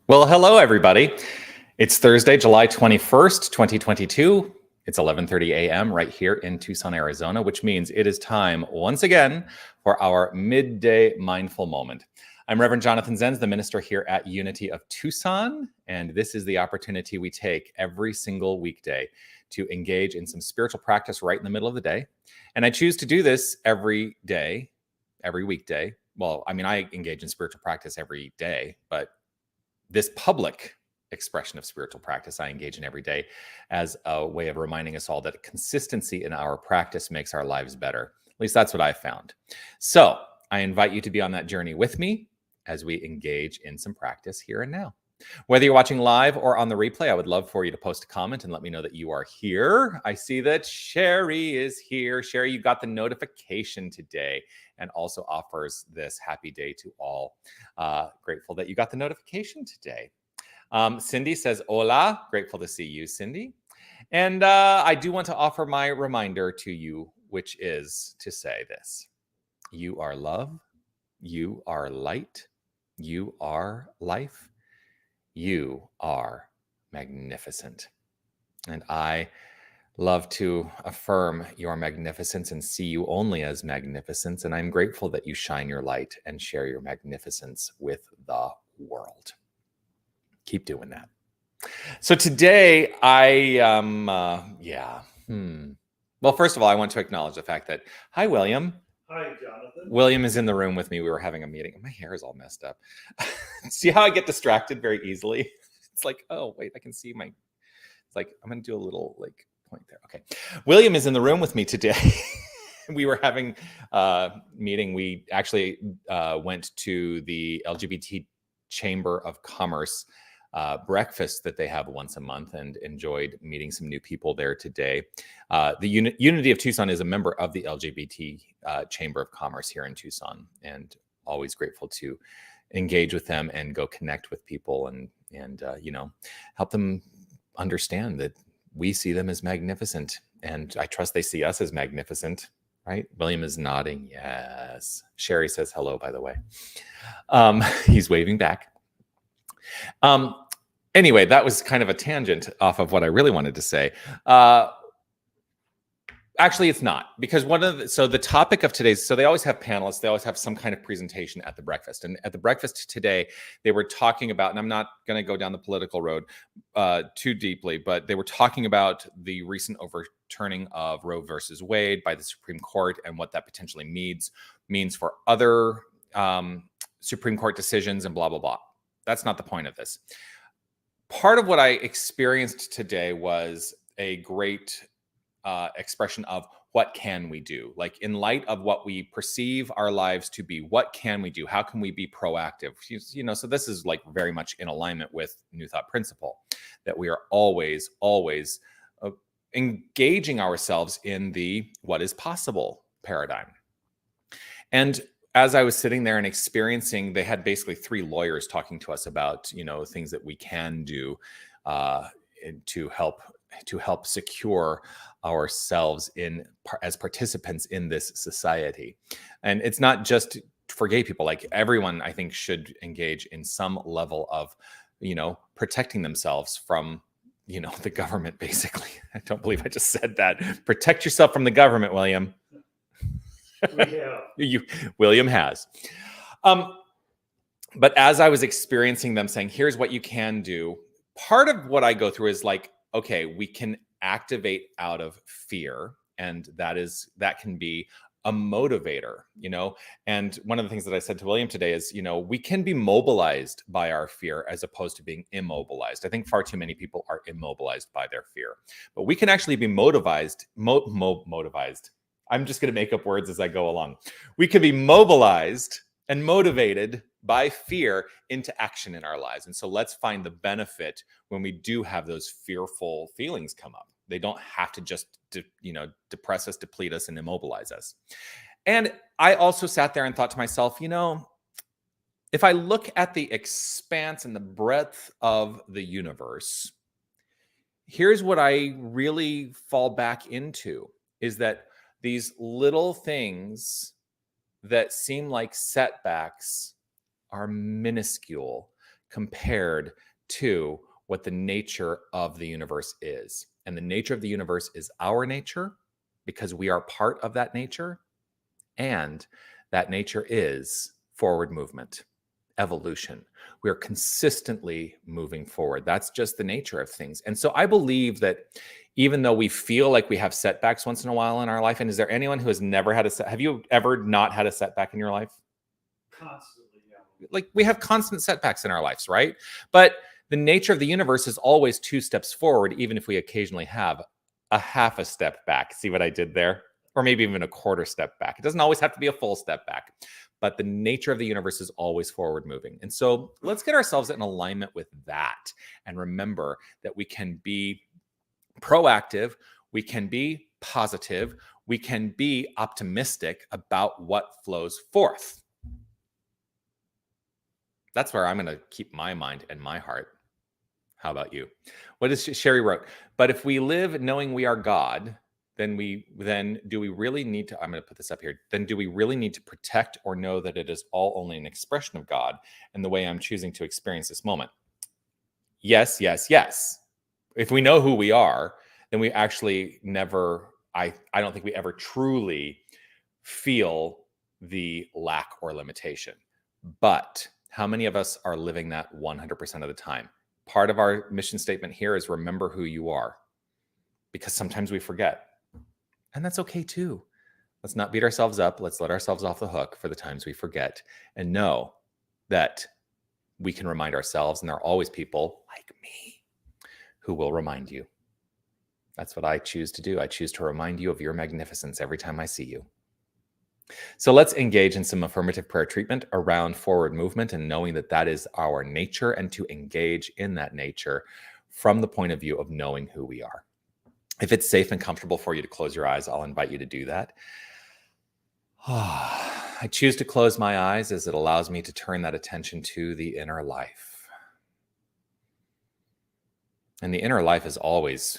Well, hello, everybody. It's Thursday, July 21st, 2022. It's 11:30 a.m. right here in Tucson, Arizona, which means it is time once again for our Midday Mindful Moment. I'm Reverend Jonathan Zenz, the minister here at Unity of Tucson, and this is the opportunity we take every single weekday to engage in some spiritual practice right in the middle of the day. And I choose to do this every day, every weekday. Well, I mean, I engage in spiritual practice every day, but this public expression of spiritual practice I engage in every day as a way of reminding us all that consistency in our practice makes our lives better. At least that's what I found. So I invite you to be on that journey with me as we engage in some practice here and now. Whether you're watching live or on the replay, I would love for you to post a comment and let me know that you are here. I see that Sherry is here. Sherry, you got the notification today and also offers this happy day to all. Grateful that you got the notification today. Cindy says, hola. Grateful to see you, Cindy. And I do want to offer my reminder to you, which is to say this. You are love. You are light. You are life. You are magnificent. And I love to affirm your magnificence and see you only as magnificence. And I'm grateful that you shine your light and share your magnificence with the world. Keep doing that. So today Well, first of all, I want to acknowledge the fact that, hi, William. Hi, Jonathan. William is in the room with me. We were having a meeting. My hair is all messed up. See how I get distracted very easily? It's like, oh, wait, I can see my... It's like, I'm going to do a little like point there. Okay. William is in the room with me today. We were having a meeting. We actually went to the LGBT Chamber of Commerce breakfast that they have once a month and enjoyed meeting some new people there today. The Unity of Tucson is a member of the LGBT Chamber of Commerce here in Tucson, and always grateful to engage with them and go connect with people and help them understand that we see them as magnificent, and I trust they see us as magnificent, right? William is nodding. Yes. Sherry says hello, by the way. He's waving back. Anyway, that was kind of a tangent off of what I really wanted to say. Actually, it's not, because the topic of today's, so they always have panelists, they always have some kind of presentation at the breakfast. And at the breakfast today, they were talking about, and I'm not going to go down the political road too deeply, but they were talking about the recent overturning of Roe versus Wade by the Supreme Court and what that potentially means for other Supreme Court decisions and blah, blah, blah. That's not the point of this. Part of what I experienced today was a great expression of what can we do? Like, in light of what we perceive our lives to be, what can we do? How can we be proactive? So this is like very much in alignment with New Thought Principle, that we are always engaging ourselves in the what is possible paradigm. And as I was sitting there and experiencing, they had basically three lawyers talking to us about, things that we can do to help secure ourselves as participants in this society. And it's not just for gay people. Like, everyone, I think, should engage in some level of, protecting themselves from, the government, basically. I don't believe I just said that. Protect yourself from the government, William. William has. But as I was experiencing them saying, here's what you can do, part of what I go through is like, okay, we can activate out of fear, and that can be a motivator, and one of the things that I said to William today is, we can be mobilized by our fear as opposed to being immobilized. I think far too many people are immobilized by their fear, but we can actually be motivized. I'm just going to make up words as I go along. We can be mobilized and motivated by fear into action in our lives. And so let's find the benefit when we do have those fearful feelings come up. They don't have to just, depress us, deplete us, and immobilize us. And I also sat there and thought to myself, if I look at the expanse and the breadth of the universe, here's what I really fall back into, is that these little things that seem like setbacks are minuscule compared to what the nature of the universe is. And the nature of the universe is our nature because we are part of that nature. And that nature is forward movement, evolution. We are consistently moving forward. That's just the nature of things. And so I believe that even though we feel like we have setbacks once in a while in our life, and is there anyone who has never had have you ever not had a setback in your life? Constantly, yeah. Like we have constant setbacks in our lives, right? But the nature of the universe is always 2 steps forward, even if we occasionally have a half a step back. See what I did there? Or maybe even a quarter step back. It doesn't always have to be a full step back, but the nature of the universe is always forward moving. And so let's get ourselves in alignment with that and remember that we can be proactive, we can be positive, we can be optimistic about what flows forth. That's where I'm going to keep my mind and my heart. How about you? What is Sherry wrote? But if we live knowing we are God, then do we really need to, I'm going to put this up here. Then do we really need to protect or know that it is all only an expression of God and the way I'm choosing to experience this moment? Yes, yes, yes. If we know who we are, then we actually never, I don't think we ever truly feel the lack or limitation. But how many of us are living that 100% of the time? Part of our mission statement here is remember who you are, because sometimes we forget. And that's okay too. Let's not beat ourselves up. Let's let ourselves off the hook for the times we forget and know that we can remind ourselves, and there are always people like me who will remind you. That's what I choose to do. I choose to remind you of your magnificence every time I see you. So let's engage in some affirmative prayer treatment around forward movement and knowing that that is our nature, and to engage in that nature from the point of view of knowing who we are. If it's safe and comfortable for you to close your eyes, I'll invite you to do that. I choose to close my eyes as it allows me to turn that attention to the inner life. And the inner life is always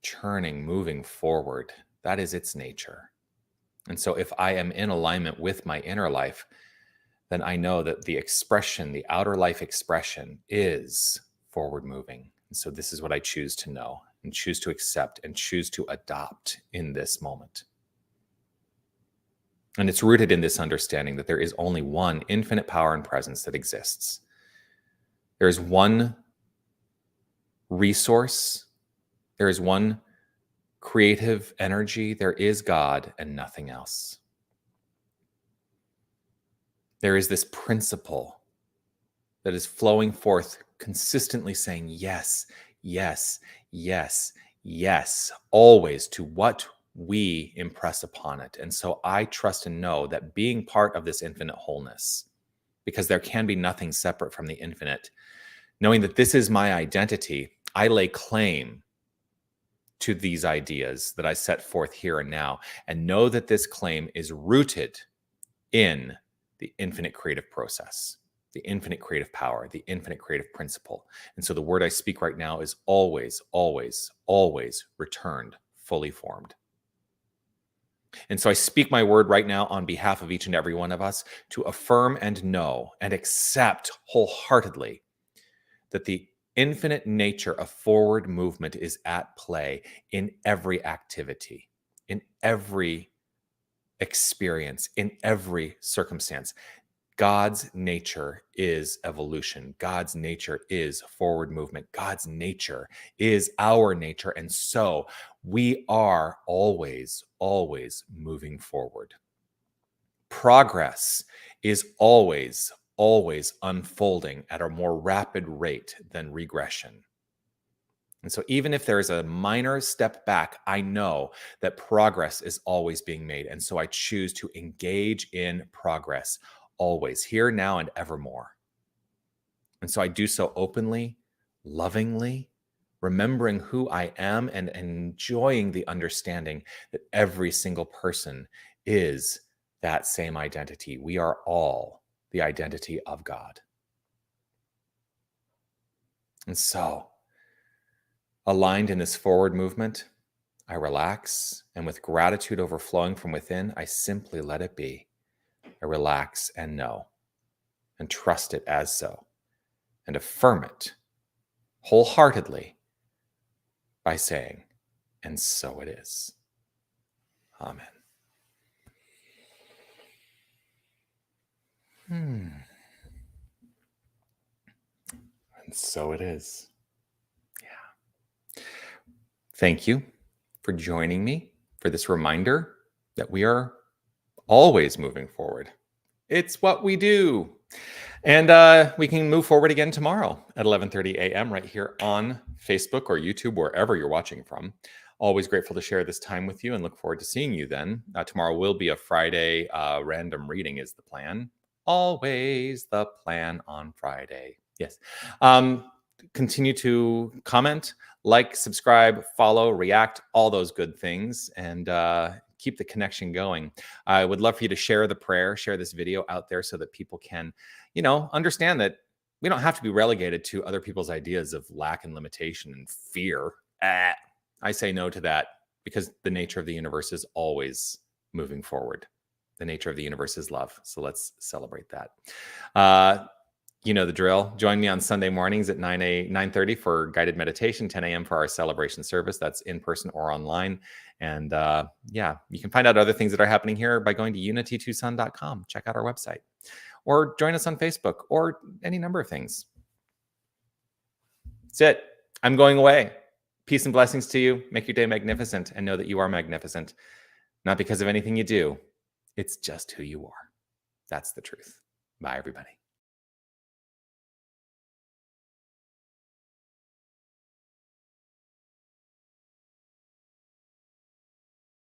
churning, moving forward. That is its nature. And so if I am in alignment with my inner life, then I know that the expression, the outer life expression, is forward moving. And so this is what I choose to know and choose to accept and choose to adopt in this moment. And it's rooted in this understanding that there is only one infinite power and presence that exists. There is one resource. There is one creative energy. There is God and nothing else. There is this principle that is flowing forth, consistently saying yes, yes, yes, yes, always to what we impress upon it. And so I trust and know that being part of this infinite wholeness, because there can be nothing separate from the infinite, knowing that this is my identity, I lay claim to these ideas that I set forth here and now, and know that this claim is rooted in the infinite creative process, the infinite creative power, the infinite creative principle. And so the word I speak right now is always, always, always returned, fully formed. And so I speak my word right now on behalf of each and every one of us to affirm and know and accept wholeheartedly that the infinite nature of forward movement is at play in every activity, in every experience, in every circumstance. God's nature is evolution. God's nature is forward movement. God's nature is our nature. And so we are always, always moving forward. Progress is always, always unfolding at a more rapid rate than regression. And so even if there is a minor step back, I know that progress is always being made. And so I choose to engage in progress always, here, now, and evermore. And so I do so openly, lovingly, remembering who I am and enjoying the understanding that every single person is that same identity. We are all the identity of God. And so, aligned in this forward movement, I relax, and with gratitude overflowing from within, I simply let it be. I relax and know and trust it as so. and affirm it wholeheartedly by saying, and so it is. Amen. And so it is. Yeah. Thank you for joining me for this reminder that we are always moving forward. It's what we do. And we can move forward again tomorrow at 11:30 a.m. right here on Facebook or YouTube, wherever you're watching from. Always grateful to share this time with you and look forward to seeing you then. Tomorrow will be a Friday random reading is the plan. Always the plan on Friday. Yes. Continue to comment, like, subscribe, follow, react, all those good things, and keep the connection going. I would love for you to share the prayer, share this video out there so that people can, understand that we don't have to be relegated to other people's ideas of lack and limitation and fear. I say no to that because the nature of the universe is always moving forward. The nature of the universe is love. So let's celebrate that. You know the drill. Join me on Sunday mornings at 9:30 for guided meditation, 10 a.m. for our celebration service. That's in person or online. And you can find out other things that are happening here by going to unitytucson.com. Check out our website or join us on Facebook or any number of things. That's it. I'm going away. Peace and blessings to you. Make your day magnificent and know that you are magnificent. Not because of anything you do. It's just who you are. That's the truth. Bye, everybody.